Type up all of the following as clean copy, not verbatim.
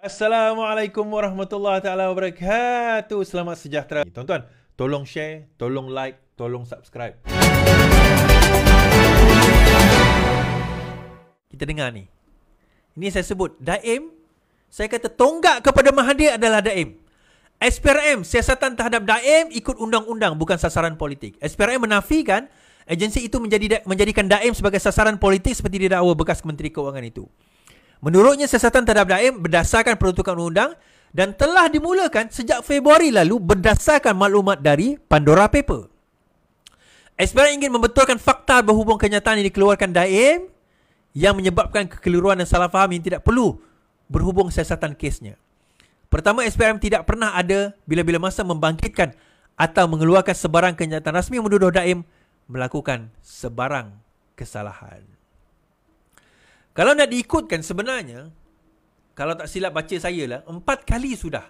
Assalamualaikum warahmatullahi taala wabarakatuh. Selamat sejahtera. Tuan-tuan, tolong share, tolong like, tolong subscribe. Kita dengar ni. Ini saya sebut Daim. Saya kata tonggak kepada Mahathir adalah Daim. SPRM, siasatan terhadap Daim ikut undang-undang, bukan sasaran politik. SPRM menafikan agensi itu menjadikan Daim sebagai sasaran politik seperti didakwa bekas Menteri Keuangan itu. Menurutnya, siasatan terhadap Daim berdasarkan peruntukan undang dan telah dimulakan sejak Februari lalu berdasarkan maklumat dari Pandora Paper. SPRM ingin membetulkan fakta berhubung kenyataan yang dikeluarkan Daim yang menyebabkan kekeliruan dan salah faham yang tidak perlu berhubung siasatan kesnya. Pertama, SPRM tidak pernah ada bila-bila masa membangkitkan atau mengeluarkan sebarang kenyataan rasmi yang menuduh Daim melakukan sebarang kesalahan. Kalau nak diikutkan sebenarnya, kalau tak silap baca saya lah, 4 kali sudah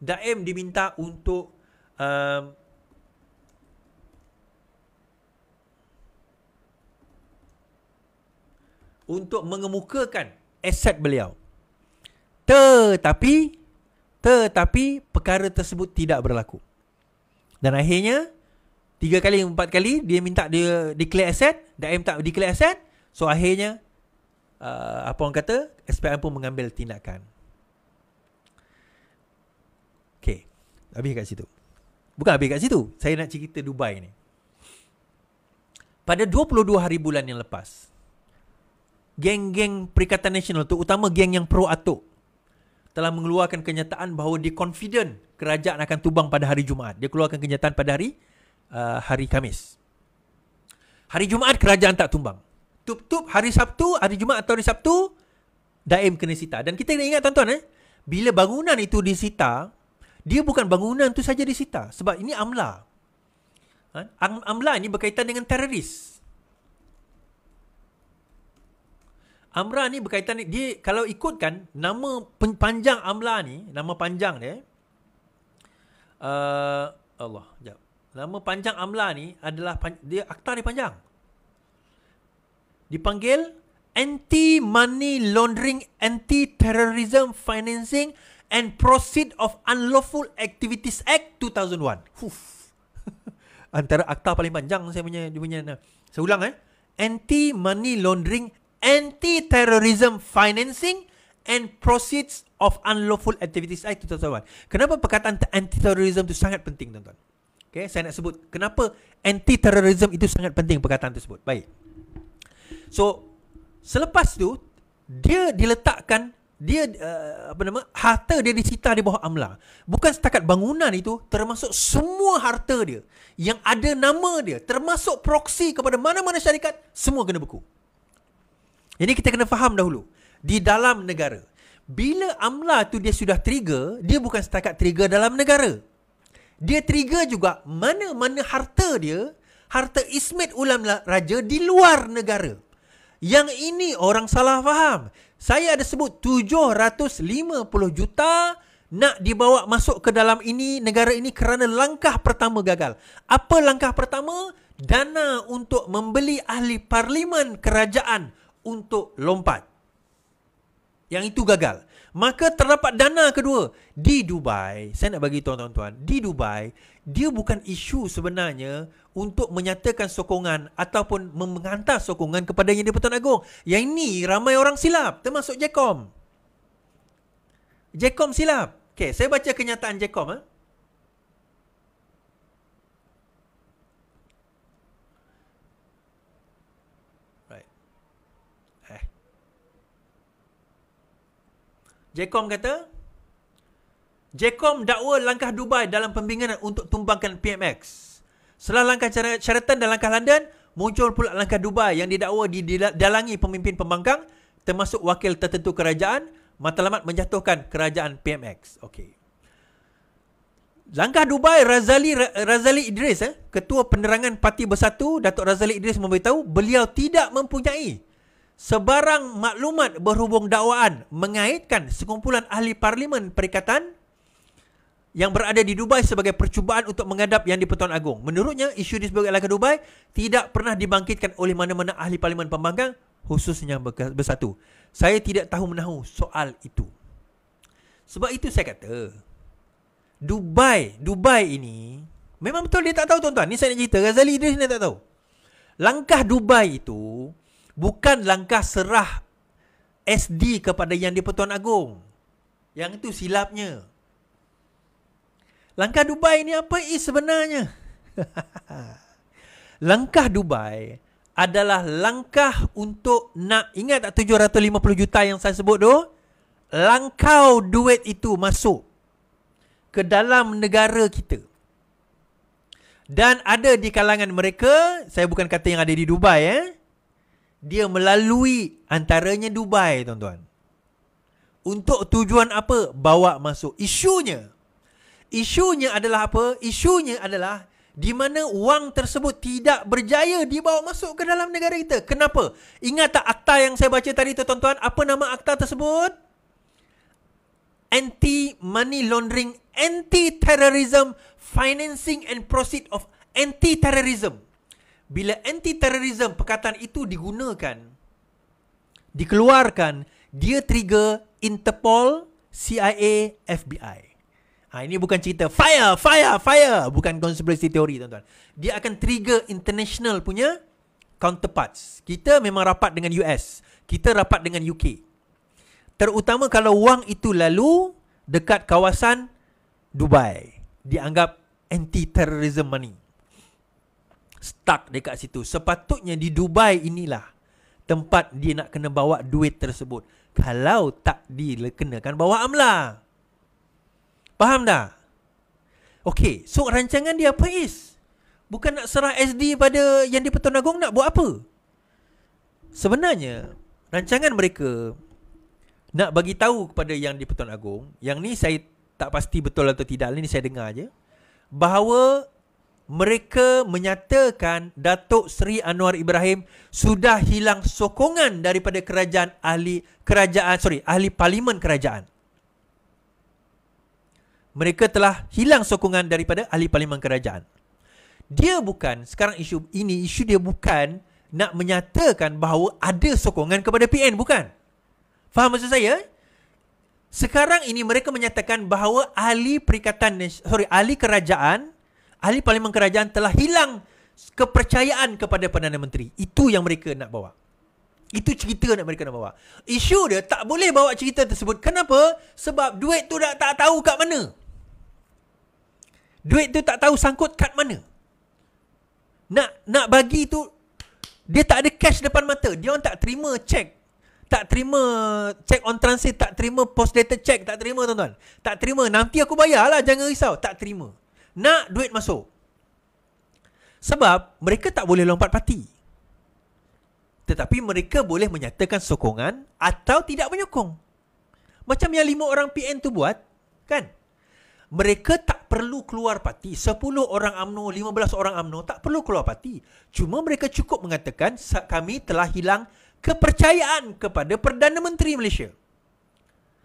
Daim diminta untuk mengemukakan aset beliau. Tetapi perkara tersebut tidak berlaku. Dan akhirnya 3 kali, 4 kali dia minta dia declare aset, Daim tak declare aset. So akhirnya apa orang kata, SPRM pun mengambil tindakan. Okey, habis kat situ. Bukan habis kat situ, saya nak cerita Dubai ni. Pada 22 hari bulan yang lepas, geng-geng Perikatan Nasional, terutama geng yang pro-atok, telah mengeluarkan kenyataan bahawa dia confident kerajaan akan tumbang pada hari Jumaat. Dia keluarkan kenyataan pada hari Khamis. Hari Jumaat kerajaan tak tumbang. Tup-tup hari Sabtu, hari Jumaat atau hari Sabtu, Daim kena sita. Dan kita kena ingat tuan-tuan, bila bangunan itu disita, dia bukan bangunan tu saja disita. Sebab ini amla. Amla ini berkaitan dengan teroris. Amla ni berkaitan, dia kalau ikutkan nama panjang amla ni, nama panjang dia, nama panjang amla ni adalah, dia akta dia panjang. Dipanggil Anti-Money Laundering, Anti-Terrorism Financing and Proceeds of Unlawful Activities Act 2001. Antara akta paling panjang saya punya. Saya ulang Anti-Money Laundering, Anti-Terrorism Financing and Proceeds of Unlawful Activities Act 2001. Kenapa perkataan anti-terrorism itu sangat penting, tuan-tuan? Okay, saya nak sebut kenapa anti-terrorism itu sangat penting, perkataan tersebut. Baik. So, selepas tu dia diletakkan, harta dia disita di bawah amla. Bukan setakat bangunan itu, termasuk semua harta dia yang ada nama dia, termasuk proksi kepada mana-mana syarikat, semua kena beku. Jadi kita kena faham dahulu, di dalam negara, bila amla tu dia sudah trigger, dia bukan setakat trigger dalam negara. Dia trigger juga mana-mana harta dia, harta Ismet Ulam Raja di luar negara. Yang ini orang salah faham. Saya ada sebut 750 juta nak dibawa masuk ke dalam negara ini kerana langkah pertama gagal. Apa langkah pertama? Dana untuk membeli ahli parlimen kerajaan untuk lompat. Yang itu gagal. Maka terdapat dana kedua di Dubai. Saya nak bagi tuan-tuan, di Dubai, dia bukan isu sebenarnya untuk menyatakan sokongan ataupun menghantar sokongan kepada Yang di-Pertuan Agong. Yang ini ramai orang silap, termasuk Jecom. Jecom silap. Okey, saya baca kenyataan Jecom. Jecom kata, Jecom dakwa langkah Dubai dalam pembinaan untuk tumbangkan PMX. Setelah langkah syaratan dan langkah London, muncul pula langkah Dubai yang didakwa didalangi pemimpin pembangkang, termasuk wakil tertentu kerajaan, matlamat menjatuhkan kerajaan PMX. Okey. Langkah Dubai, Razali Idris, Ketua Penerangan Parti Bersatu, Datuk Razali Idris memberitahu beliau tidak mempunyai sebarang maklumat berhubung dakwaan mengaitkan sekumpulan ahli parlimen perikatan yang berada di Dubai sebagai percubaan untuk menghadap Yang di-Pertuan Agong. Menurutnya, isu disebut langkah Dubai tidak pernah dibangkitkan oleh mana-mana ahli parlimen pembangkang, khususnya Bersatu. Saya tidak tahu menahu soal itu. Sebab itu saya kata, Dubai ini memang betul dia tak tahu tuan-tuan. Ni saya nak cerita, Ghazali dia tak tahu. Langkah Dubai itu bukan langkah serah SD kepada Yang di-Pertuan Agong. Yang itu silapnya. Langkah Dubai ni apa sebenarnya? Langkah Dubai adalah langkah untuk nak, ingat tak 750 juta yang saya sebut tu? Langkau duit itu masuk ke dalam negara kita. Dan ada di kalangan mereka, saya bukan kata yang ada di Dubai, dia melalui antaranya Dubai, tuan-tuan. Untuk tujuan apa? Bawa masuk. Isunya adalah apa? Isunya adalah di mana wang tersebut tidak berjaya dibawa masuk ke dalam negara kita. Kenapa? Ingat tak akta yang saya baca tadi tu, tuan-tuan? Apa nama akta tersebut? Anti-Money Laundering, Anti-Terrorism, Financing and Proceed of Anti-Terrorism. Bila anti-terrorism, perkataan itu digunakan, dikeluarkan, dia trigger Interpol, CIA, FBI. Ini bukan cerita fire. Bukan conspiracy theory, tuan-tuan. Dia akan trigger international punya counterparts. Kita memang rapat dengan US. Kita rapat dengan UK. Terutama kalau wang itu lalu dekat kawasan Dubai. Dianggap anti-terrorism money. Stuck dekat situ. Sepatutnya di Dubai inilah tempat dia nak kena bawa duit tersebut. Kalau tak dikenakan bawa amla. Faham tak? Okey, so rancangan dia apa bukan nak serah SD pada Yang di-Pertuan Agong, nak buat apa? Sebenarnya rancangan mereka nak bagi tahu kepada Yang di-Pertuan Agong, yang ni saya tak pasti betul atau tidak, ni saya dengar aje, bahawa mereka menyatakan Datuk Seri Anwar Ibrahim sudah hilang sokongan daripada ahli parlimen kerajaan. Mereka telah hilang sokongan daripada ahli parlimen kerajaan. Dia bukan, sekarang isu dia bukan nak menyatakan bahawa ada sokongan kepada PN, bukan. Faham maksud saya? Sekarang ini mereka menyatakan bahawa ahli kerajaan, ahli parlimen kerajaan telah hilang kepercayaan kepada Perdana Menteri. Itu yang mereka nak bawa. Itu cerita yang mereka nak bawa. Isu dia tak boleh bawa cerita tersebut. Kenapa? Sebab duit tu dah tak tahu kat mana. Duit tu tak tahu sangkut kat mana. Nak bagi tu, dia tak ada cash depan mata. Dia orang tak terima cek. Tak terima check on transit, tak terima post dated check, tak terima, tuan-tuan. Tak terima, nanti aku bayar lah, jangan risau. Tak terima. Nak duit masuk. Sebab mereka tak boleh lompat parti. Tetapi mereka boleh menyatakan sokongan atau tidak menyokong. Macam yang 5 orang PN tu buat, kan? Mereka tak perlu keluar parti. 10 orang UMNO, 15 orang UMNO tak perlu keluar parti. Cuma mereka cukup mengatakan kami telah hilang kepercayaan kepada Perdana Menteri Malaysia.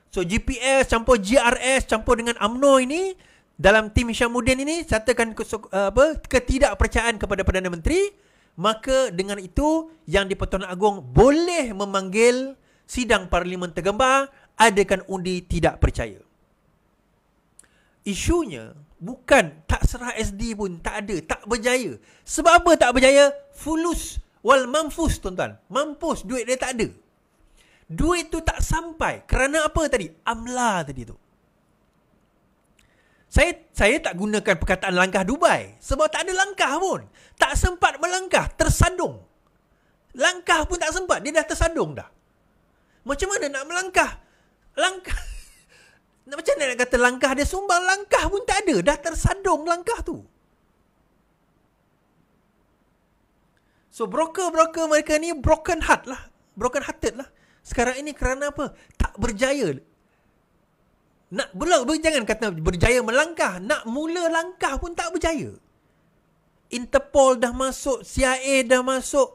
So GPS campur GRS campur dengan UMNO ini, dalam tim Hishamuddin ini nyatakan ketidakpercayaan kepada Perdana Menteri. Maka dengan itu Yang di-Pertuan Agong boleh memanggil sidang Parlimen Tergembar, adakan undi tidak percaya. Isunya bukan tak serah SD pun, tak ada, tak berjaya. Sebab apa tak berjaya? Fulus wal mamfus, tuan-tuan. Mampus, duit dia tak ada. Duit tu tak sampai. Kerana apa tadi? Amla tadi tu. Saya tak gunakan perkataan langkah Dubai. Sebab tak ada langkah pun. Tak sempat melangkah, tersadung. Langkah pun tak sempat, dia dah tersadung dah. Macam mana nak melangkah? Langkah macam mana nak kata langkah dia sumbang? Langkah pun tak ada, dah tersadung langkah tu. So broker-broker mereka ni broken hearted lah. Sekarang ini kerana apa? Tak berjaya. Jangan kata berjaya melangkah, nak mula langkah pun tak berjaya. Interpol dah masuk, CIA dah masuk.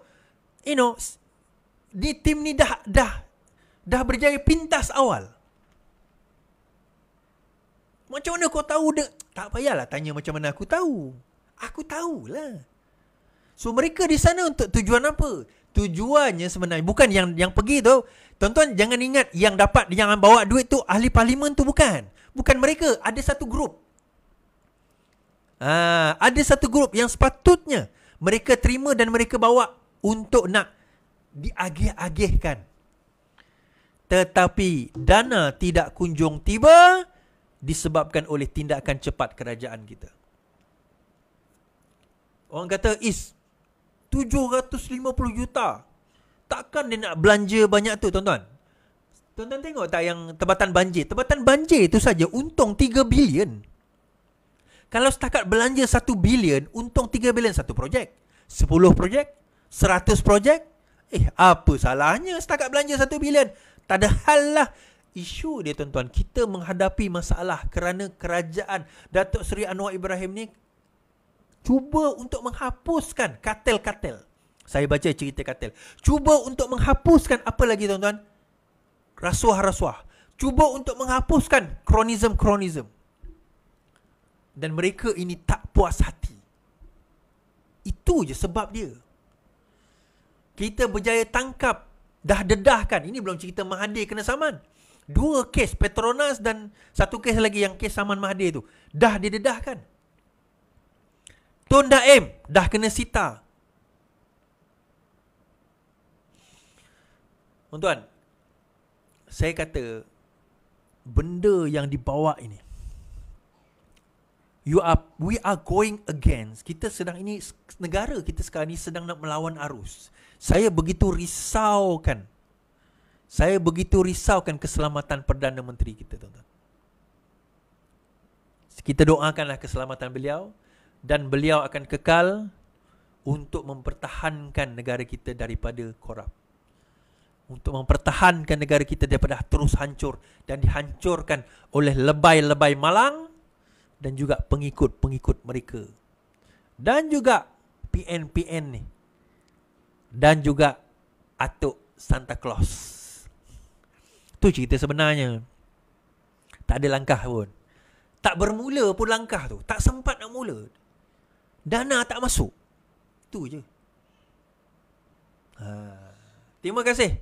Di tim ni dah berjaya pintas awal. Macam mana kau tahu dia? Tak payahlah tanya macam mana aku tahu. Aku tahulah. So mereka di sana untuk tujuan apa? Tujuannya sebenarnya bukan yang pergi tu. Tuan-tuan jangan ingat yang dapat, yang bawa duit tu ahli parlimen tu bukan. Bukan mereka. Ada satu grup. Ada satu grup yang sepatutnya mereka terima dan mereka bawa untuk nak diagih-agihkan. Tetapi dana tidak kunjung tiba disebabkan oleh tindakan cepat kerajaan kita. Orang kata, 750 juta. Takkan dia nak belanja banyak tu, tuan-tuan? Tuan-tuan tengok tak yang Tempatan Banjir? Tempatan Banjir itu saja untung 3 bilion. Kalau setakat belanja 1 bilion, untung 3 bilion satu projek. 10 projek? 100 projek? Apa salahnya setakat belanja 1 bilion? Tak ada hal lah. Isu dia, tuan-tuan, kita menghadapi masalah kerana kerajaan Datuk Seri Anwar Ibrahim ni cuba untuk menghapuskan kartel-kartel. Saya baca cerita kartel. Cuba untuk menghapuskan apa lagi, tuan-tuan? Rasuah-rasuah. Cuba untuk menghapuskan kronism-kronism. Dan mereka ini tak puas hati. Itu je sebab dia. Kita berjaya tangkap, dah dedahkan. Ini belum cerita Mahathir kena saman. 2 kes Petronas dan 1 kes lagi yang kes saman Mahathir tu. Dah didedahkan. Tun Daim dah kena sita. Tuan-tuan, saya kata benda yang dibawa ini, we are going against. Kita sedang ini, negara kita sekarang ni sedang nak melawan arus. Saya begitu risaukan keselamatan Perdana Menteri kita, tuan-tuan. Kita doakanlah keselamatan beliau dan beliau akan kekal untuk mempertahankan negara kita daripada korup. Untuk mempertahankan negara kita daripada terus hancur dan dihancurkan oleh lebay-lebay malang dan juga pengikut-pengikut mereka. Dan juga PN-PN ni. Dan juga Atuk Santa Claus. Itu cerita sebenarnya. Tak ada langkah pun. Tak bermula pun langkah tu. Tak sempat nak mula. Dana tak masuk. Itu je. Terima kasih.